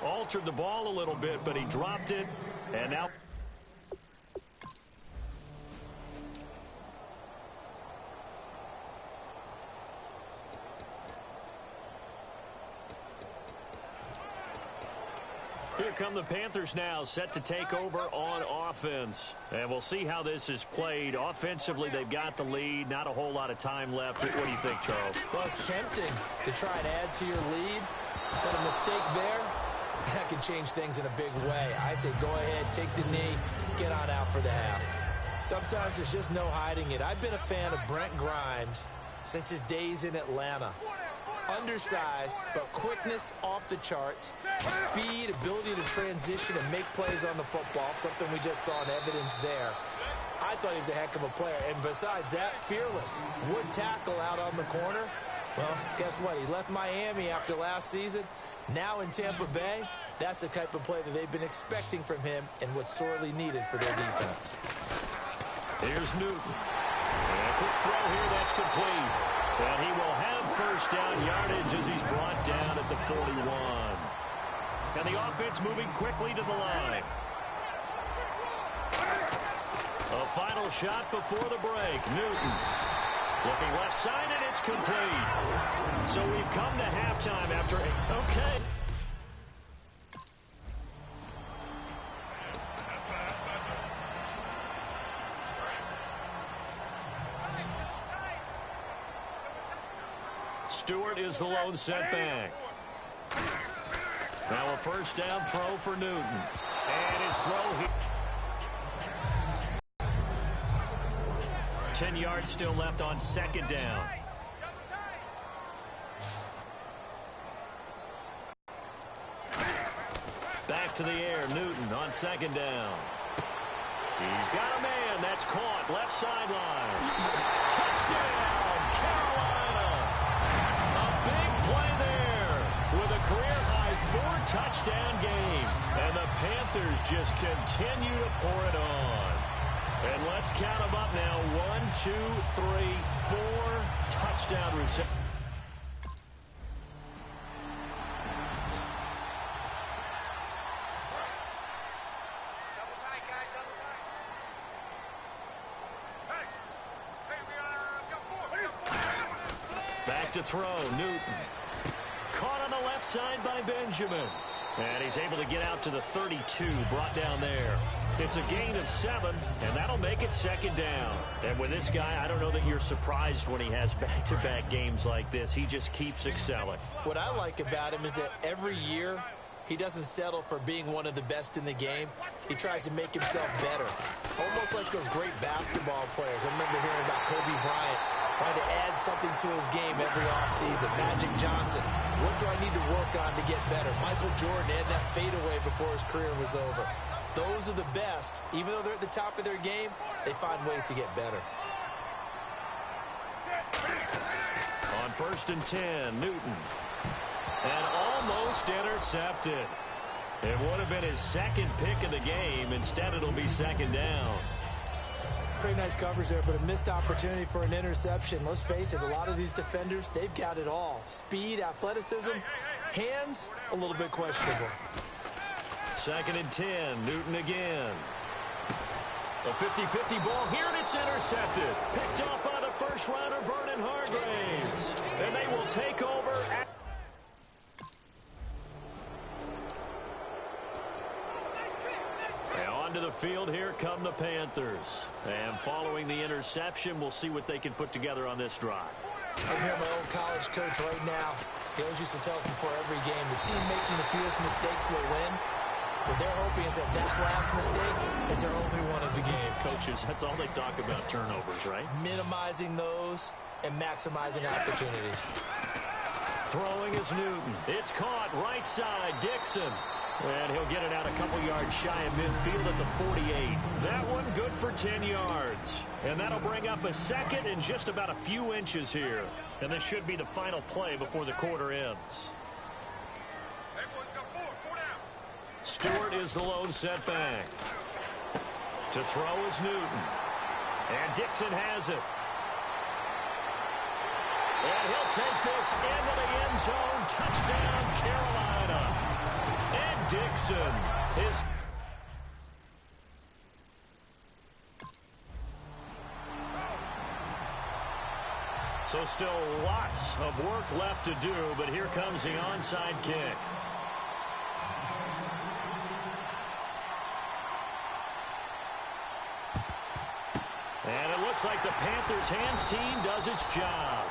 altered the ball a little bit, but he dropped it. And now here come the Panthers now, set to take over on offense. And we'll see how this is played. Offensively, they've got the lead. Not a whole lot of time left. What do you think, Charles? Well, it's tempting to try and add to your lead. But a mistake there, that can change things in a big way. I say go ahead, take the knee, get on out for the half. Sometimes there's just no hiding it. I've been a fan of Brent Grimes since his days in Atlanta. Undersized, but quickness off the charts, speed, ability to transition and make plays on the football, something we just saw in evidence there. I thought he was a heck of a player, and besides that, fearless. Would tackle out on the corner. Well, guess what? He left Miami after last season. Now in Tampa Bay, that's the type of play that they've been expecting from him and what's sorely needed for their defense. Here's Newton. And a quick throw here, that's complete. And he will have first down yardage as he's brought down at the 41. And the offense moving quickly to the line. A final shot before the break. Newton looking left side, and it's complete. So we've come to halftime after okay. Stewart is the lone setback. Now a first down throw for Newton. And his throw here. 10 yards still left on second down. Back to the air, Newton on second down. He's got a man. That's caught. Left sideline. Touchdown, Carolina. A big play there with a career-high 4-touchdown game. And the Panthers just continue to pour it on. And let's count them up now. 1, 2, 3, 4 touchdown receptions. Back to throw, Newton. Caught on the left side by Benjamin. And he's able to get out to the 32, brought down there. It's a gain of 7, and that'll make it second down. And with this guy, I don't know that you're surprised when he has back-to-back games like this. He just keeps excelling. What I like about him is that every year he doesn't settle for being one of the best in the game. He tries to make himself better. Almost like those great basketball players. I remember hearing about Kobe Bryant trying to add something to his game every offseason. Magic Johnson, what do I need to work on to get better? Michael Jordan had that fadeaway before his career was over. Those are the best. Even though they're at the top of their game, they find ways to get better. On 1st and 10, Newton. And almost intercepted. It would have been his second pick of the game. Instead, it'll be second down. Pretty nice coverage there, but a missed opportunity for an interception. Let's face it, a lot of these defenders, they've got it all. Speed, athleticism, hands, a little bit questionable. 2nd and 10, Newton again. A 50-50 ball here, and it's intercepted. Picked off by the first rounder, Vernon Hargreaves. And they will take over at to the field. Here come the Panthers. And following the interception, we'll see what they can put together on this drive. I'm here, my old college coach right now. He always used to tell us before every game, the team making the fewest mistakes will win. What they're hoping is that last mistake is their only one of the game. Coaches, that's all they talk about, turnovers, right? Minimizing those and maximizing opportunities. Throwing is Newton. It's caught right side, Dixon. And he'll get it out a couple yards shy of midfield at the 48. That one good for 10 yards. And that'll bring up a second and just about a few inches here. And this should be the final play before the quarter ends. Stewart is the lone setback. To throw is Newton. And Dixon has it. And he'll take this into the end zone. Touchdown, Carolina. And Dixon. So still lots of work left to do, but here comes the onside kick. And it looks like the Panthers' hands team does its job.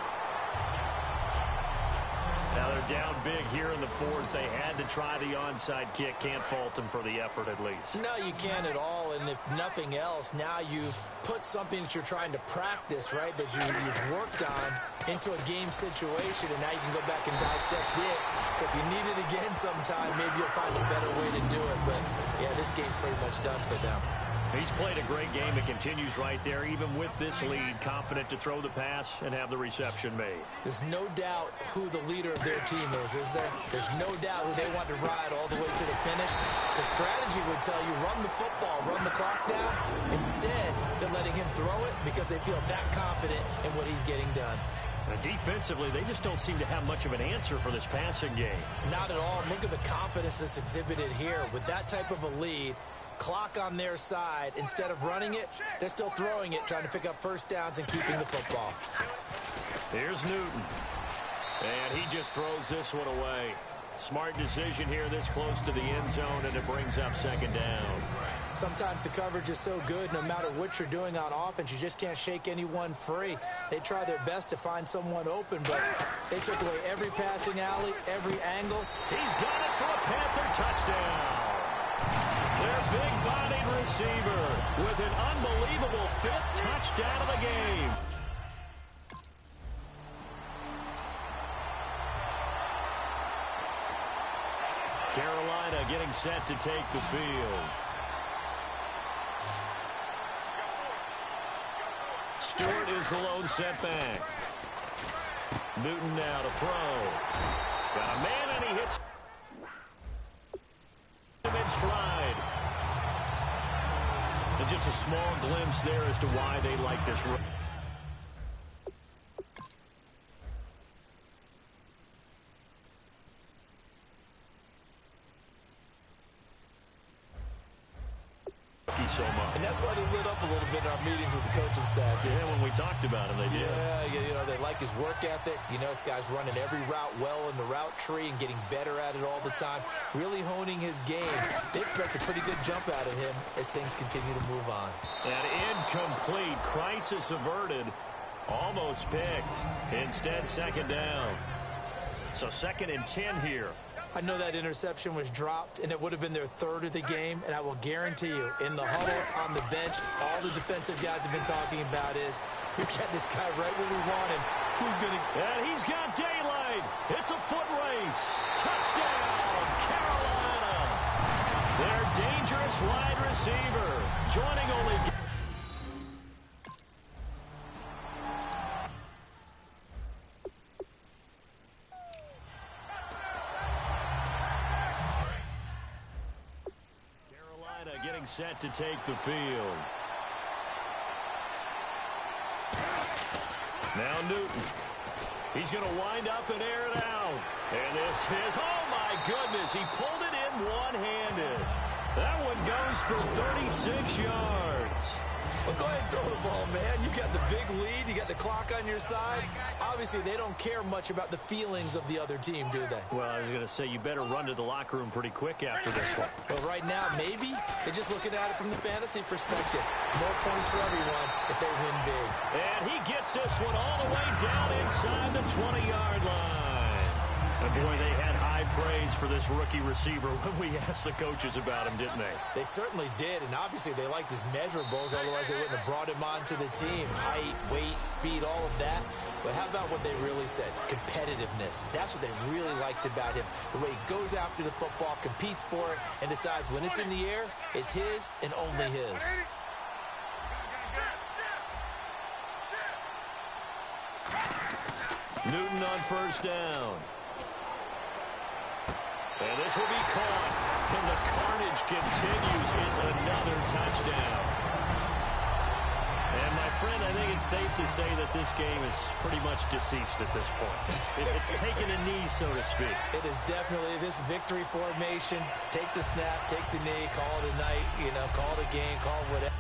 Now they're down big here in the fourth. They had to try the onside kick. Can't fault them for the effort at least. No, you can't at all. And if nothing else, now you've put something that you're trying to practice, right, that you've worked on into a game situation, and now you can go back and dissect it. So if you need it again sometime, maybe you'll find a better way to do it. But, yeah, this game's pretty much done for them. He's played a great game. It continues right there, even with this lead, confident to throw the pass and have the reception made. There's no doubt who the leader of their team is there? There's no doubt who they want to ride all the way to the finish. The strategy would tell you run the football, run the clock down. Instead, they're letting him throw it because they feel that confident in what he's getting done. And defensively, they just don't seem to have much of an answer for this passing game. Not at all. Look at the confidence that's exhibited here. With that type of a lead, clock on their side, instead of running it, they're still throwing it, trying to pick up first downs and keeping the football. Here's Newton. And he just throws this one away. Smart decision here this close to the end zone, and it brings up second down. Sometimes the coverage is so good, no matter what you're doing on offense, you just can't shake anyone free. They try their best to find someone open, but they took away every passing alley, every angle. He's got it for a Panther touchdown. Their big-bodied receiver with an unbelievable fifth touchdown of the game. Carolina getting set to take the field. Stewart is the lone setback. Newton now to throw. Got a man, and he hits him in stride. And just a small glimpse there as to why they like this run. So much. And that's why they lit up a little bit in our meetings with the coaching staff. Yeah, when we talked about him, they did. Yeah, you know, they like his work ethic. You know, this guy's running every route well in the route tree and getting better at it all the time, really honing his game. They expect a pretty good jump out of him as things continue to move on. And incomplete. Crisis averted. Almost picked. Instead, second down. So 2nd and 10 here. I know that interception was dropped, and it would have been their third of the game, and I will guarantee you, in the huddle, on the bench, all the defensive guys have been talking about is, we've got this guy right where we want him. Who's going to... And he's got daylight. It's a foot race. Touchdown, Carolina. Their dangerous wide receiver, joining only... set to take the field. Now Newton. He's going to wind up and air it out. And this is, oh my goodness, he pulled it in one-handed. That one goes for 36 yards. Well, go ahead and throw the ball, man. You got the big lead. You got the clock on your side. Obviously, they don't care much about the feelings of the other team, do they? Well, I was going to say, you better run to the locker room pretty quick after this one. Well, right now, maybe they're just looking at it from the fantasy perspective. More points for everyone if they win big. And he gets this one all the way down inside the 20-yard line. And boy, they had high praise for this rookie receiver when we asked the coaches about him, didn't they? They certainly did, and obviously they liked his measurables, otherwise they wouldn't have brought him onto the team. Height, weight, speed, all of that. But how about what they really said? Competitiveness. That's what they really liked about him. The way he goes after the football, competes for it, and decides when it's in the air, it's his and only his. Newton on first down. And this will be caught. And the carnage continues. It's another touchdown. And, my friend, I think it's safe to say that this game is pretty much deceased at this point. It's taken a knee, so to speak. It is definitely this victory formation. Take the snap, take the knee, call it a night, call it a game, call it whatever.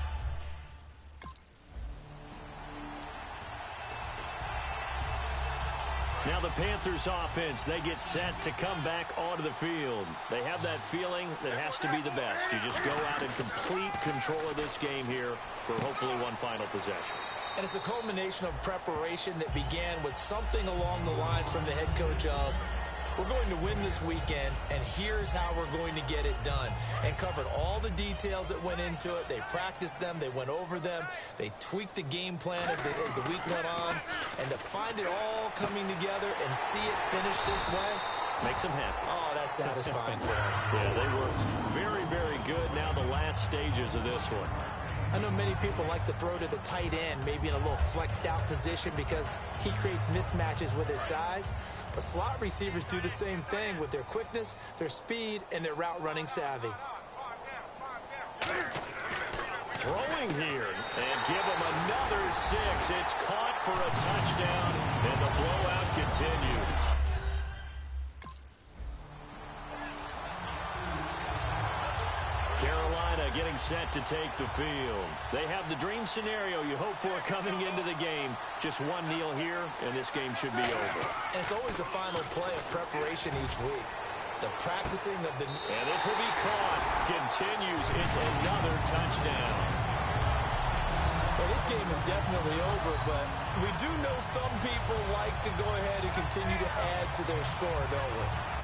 Now the Panthers offense, they get set to come back onto the field. They have that feeling that has to be the best. You just go out in complete control of this game here for hopefully one final possession. And it's a culmination of preparation that began with something along the lines from the head coach of, we're going to win this weekend, and here's how we're going to get it done. And covered all the details that went into it. They practiced them. They went over them. They tweaked the game plan as the week went on. And to find it all coming together and see it finish this way, makes them happy. Oh, that's satisfying for them. Yeah, they were very, very good. Now the last stages of this one. I know many people like to throw to the tight end, maybe in a little flexed out position because he creates mismatches with his size. But slot receivers do the same thing with their quickness, their speed, and their route running savvy. Throwing here, and give him another 6. It's caught for a touchdown, and the blowout continues. Carolina getting set to take the field. They have the dream scenario you hope for coming into the game. Just one kneel here, and this game should be over. And it's always the final play of preparation each week. The practicing of the... And this will be caught. Continues. It's another touchdown. Well, this game is definitely over, but we do know some people like to go ahead and continue to add to their score, don't we?